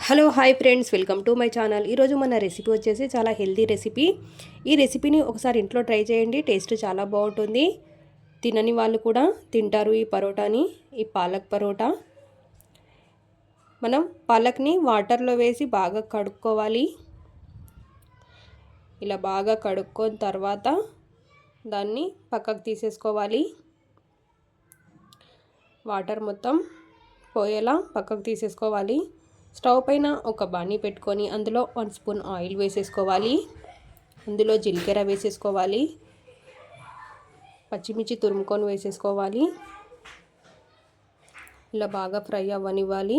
Hello hi friends, welcome to my channel. ఈరోజు మన recipe వచ్చేసి చాలా హెల్తీ రెసిపీ. ఈ రెసిపీని ఒకసారి ఇంట్లో ట్రై చేయండి, టేస్ట్ చాలా బాగుంటుంది. తినని వాళ్ళు కూడా తింటారు ఈ పరోటాని. ఈ పాలక్ పరోటా. మనం పాలక్ని వాటర్లో వేసి బాగా కడుక్కోవాలి. ఇలా బాగా కడుక్కొని తర్వాత దాన్ని పక్కకు తీసేసుకోవాలి. వాటర్ మొత్తం పోయేలా పక్కకు తీసేసుకోవాలి. స్టవ్ పైన ఒక బాణీ పెట్టుకొని అందులో 1 స్పూన్ ఆయిల్ వేసేసుకోవాలి. అందులో జీలకర్ర వేసేసుకోవాలి. పచ్చిమిర్చి తురుముకొని వేసేసుకోవాలి. ఇలా బాగా ఫ్రై అవ్వనివ్వాలి.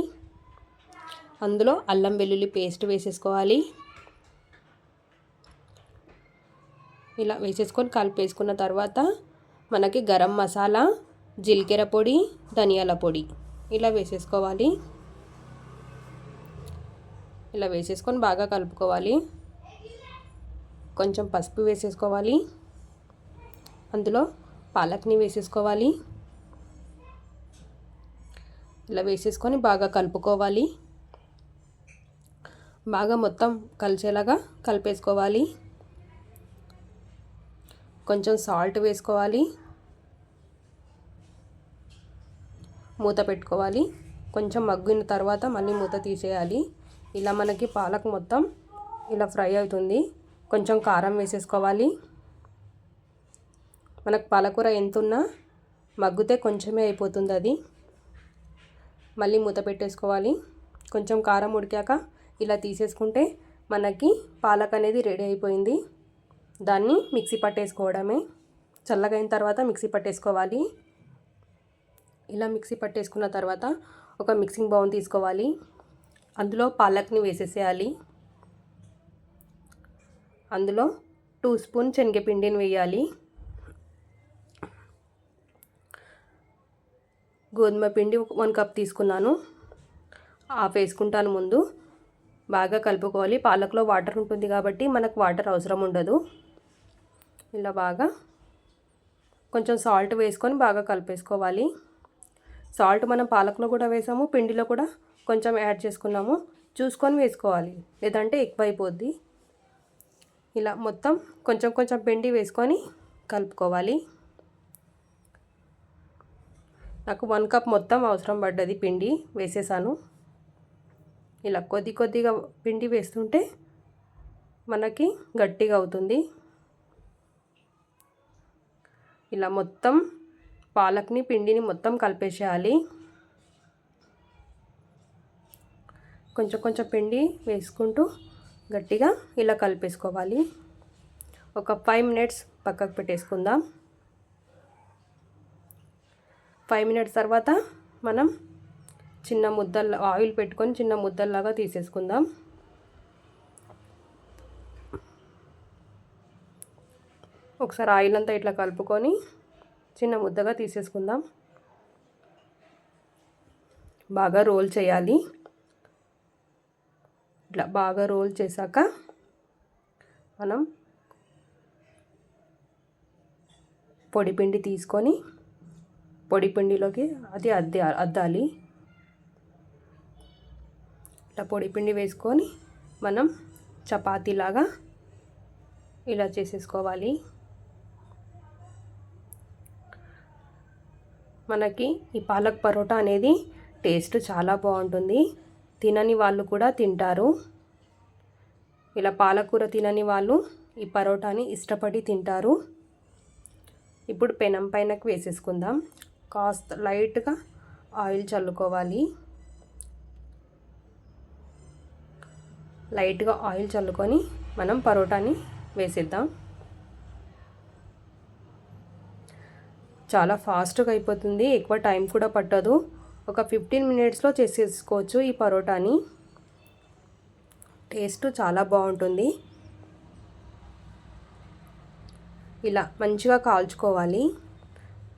అందులో అల్లం వెల్లుల్లి పేస్ట్ వేసేసుకోవాలి. ఇలా వేసేసుకొని కలిపేసుకున్న తర్వాత మనకి గరం మసాలా, జీలకర్ర పొడి, ధనియాల పొడి ఇలా వేసేసుకోవాలి. ఇలా వేసేసుకొని బాగా కలుపుకోవాలి. కొంచెం పసుపు వేసేసుకోవాలి. అందులో పాలక్ని వేసేసుకోవాలి. ఇలా వేసేసుకొని బాగా కలుపుకోవాలి. బాగా మొత్తం కలిసేలాగా కలిపేసుకోవాలి. కొంచెం సాల్ట్ వేసుకోవాలి. మూత పెట్టుకోవాలి. కొంచెం మగ్గిన తర్వాత మళ్ళీ మూత తీసేయాలి. ఇలా మనకి పాలక్ మొత్తం ఇలా ఫ్రై అవుతుంది. కొంచెం కారం వేసేసుకోవాలి. మనకు పాలకూర ఎంత ఉన్నా మగ్గితే కొంచెమే అయిపోతుంది అది. మళ్ళీ మూత పెట్టేసుకోవాలి. కొంచెం కారం ఉడికాక ఇలా తీసేసుకుంటే మనకి పాలక్ అనేది రెడీ అయిపోయింది. దాన్ని మిక్సీ పట్టేసుకోవడమే. చల్లగా అయిన తర్వాత మిక్సీ పట్టేసుకోవాలి. ఇలా మిక్సీ పట్టేసుకున్న తర్వాత ఒక మిక్సింగ్ బౌల్ తీసుకోవాలి. అందులో పాలక్ని వేసేసేయాలి. అందులో 2 స్పూన్ శనగపిండిని వేయాలి. గోధుమ పిండి 1 కప్ తీసుకున్నాను. హాఫ్ వేసుకుంటాను ముందు. బాగా కలుపుకోవాలి. పాలక్లో వాటర్ ఉంటుంది కాబట్టి మనకు వాటర్ అవసరం ఉండదు. ఇలా బాగా కొంచెం సాల్ట్ వేసుకొని బాగా కలిపేసుకోవాలి. సాల్ట్ మనం పాలక్లో కూడా వేసాము, పిండిలో కూడా కొంచెం యాడ్ చేసుకున్నాము. చూసుకొని వేసుకోవాలి, లేదంటే ఎక్కువ అయిపోద్ది. ఇలా మొత్తం కొంచెం కొంచెం పిండి వేసుకొని కలుపుకోవాలి. నాకు 1 కప్ మొత్తం అవసరం పడ్డది పిండి వేసేసాను. ఇలా కొద్ది కొద్దిగా పిండి వేస్తుంటే మనకి గట్టిగా అవుతుంది. ఇలా మొత్తం పాలక్ని పిండిని మొత్తం కలిపేసేయాలి. కొంచెం కొంచెం పిండి వేసుకుంటూ గట్టిగా ఇలా కలిపేసుకోవాలి. ఒక 5 మినిట్స్ పక్కకు పెట్టేసుకుందాం. 5 మినిట్స్ తర్వాత మనం చిన్న ముద్దల ఆయిల్ పెట్టుకొని చిన్న ముద్దల్లాగా తీసేసుకుందాం. ఒకసారి ఆయిల్ అంతా ఇట్లా కలుపుకొని చిన్న ముద్దగా తీసేసుకుందాం. బాగా రోల్ చేయాలి. ఇట్లా బాగా రోల్ చేశాక మనం పొడిపిండి తీసుకొని పొడిపిండిలోకి అది అద్దాలి. ఇట్లా పొడిపిండి వేసుకొని మనం చపాతీలాగా ఇలా చేసేసుకోవాలి. మనకి ఈ పాలక్ పరోటా అనేది టేస్ట్ చాలా బాగుంటుంది. తినని వాళ్ళు కూడా తింటారు. ఇలా పాలకూర తినని వాళ్ళు ఈ పరోటాని ఇష్టపడి తింటారు. ఇప్పుడు పెనం పైనకి వేసేసుకుందాం. కాస్త లైట్గా ఆయిల్ చల్లుకోవాలి. లైట్గా ఆయిల్ చల్లుకొని మనం పరోటాని వేసేద్దాం. చాలా ఫాస్ట్గా అయిపోతుంది, ఎక్కువ టైం కూడా పట్టదు. ఒక 15 మినిట్స్లో చేసేసుకోవచ్చు ఈ పరోటాని. టేస్ట్ చాలా బాగుంటుంది. ఇలా మంచిగా కాల్చుకోవాలి.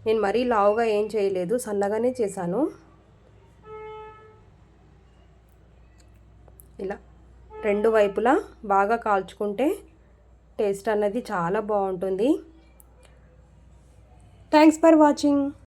నేను మరీ లావుగా ఏం చేయలేదు, సన్నగానే చేశాను. ఇలా 2 వైపులా బాగా కాల్చుకుంటే టేస్ట్ అన్నది చాలా బాగుంటుంది. Thanks for watching.